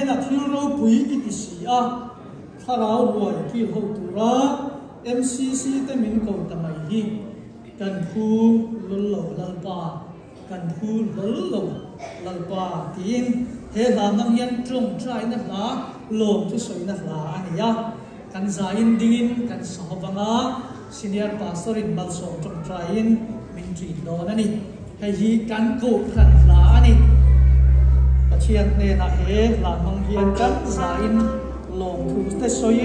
là thiếu rau bùi ít xí à thà rau bùi thiếu hậu tu ra MCC te min cầu ta mai hi cần thu lul lal pa cần thu lul lal pa tin he la mang yan trong trai na la lom chu soi na la ani ya kan zain dingin kan sawanga senior pastor in balso trong trai in min tri do na ni he hi kan ko khat la ani pathian ne na he la mang yan kan zain lom thu te soi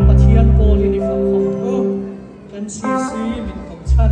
pathian pol in fa ko MCC min kom chan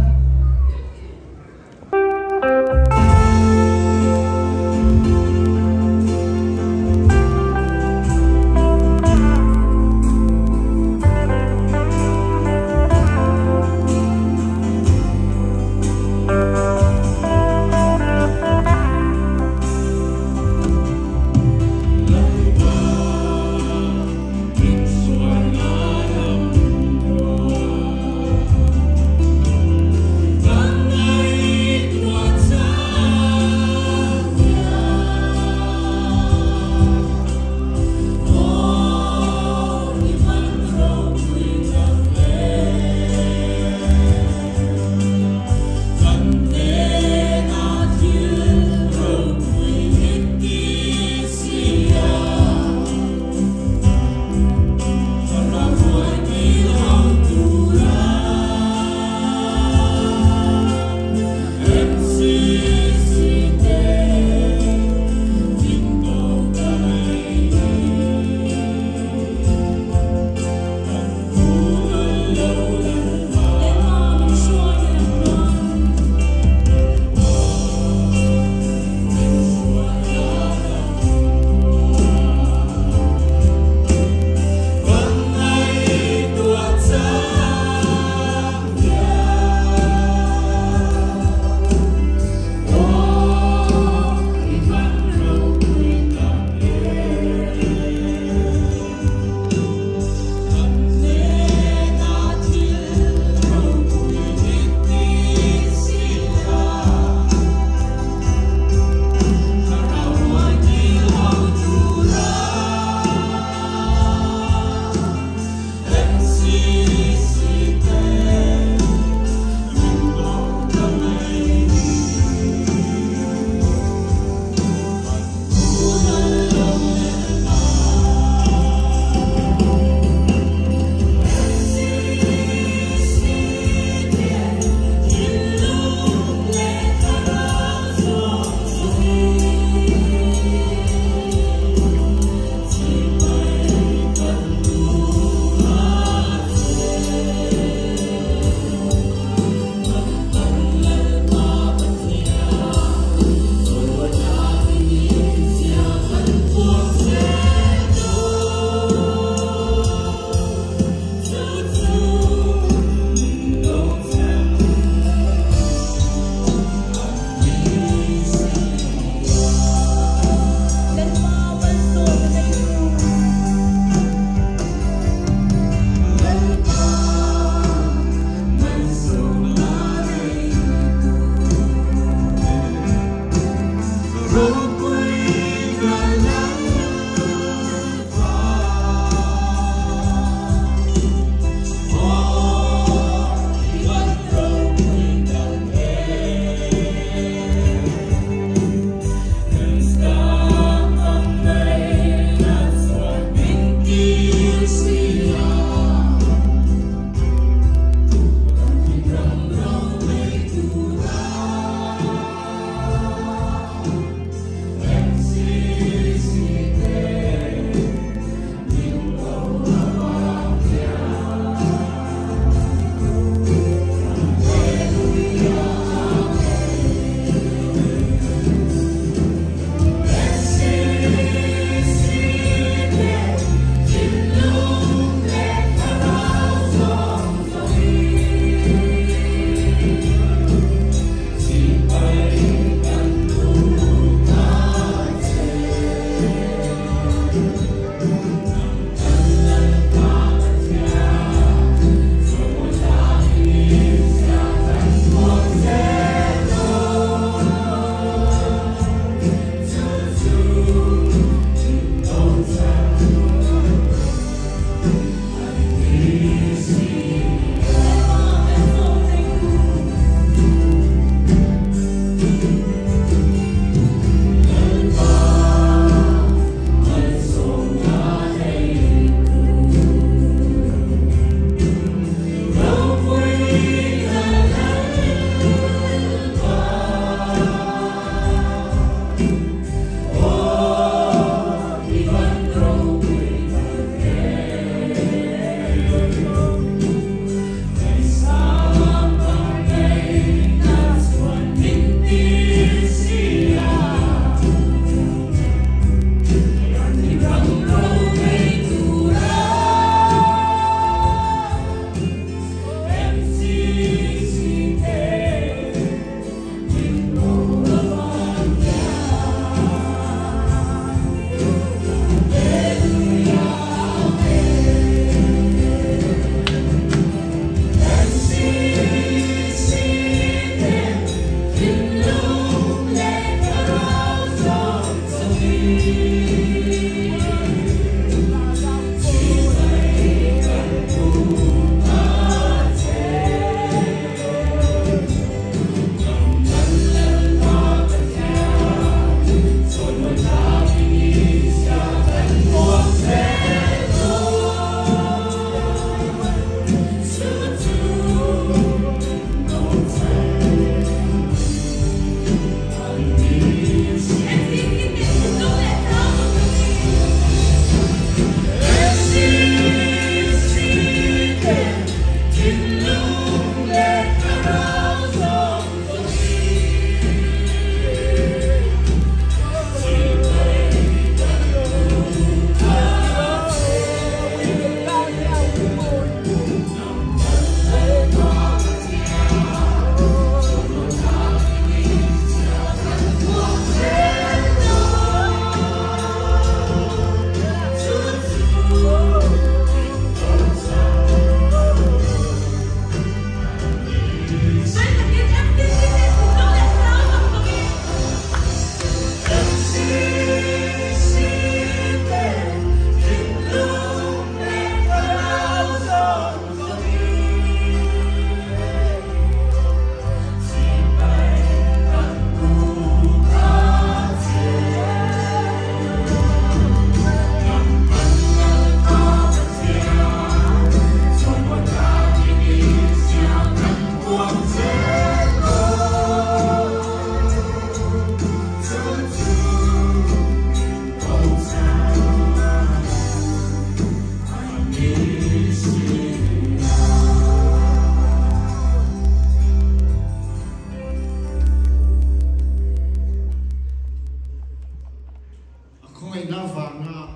na vanga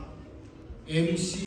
MC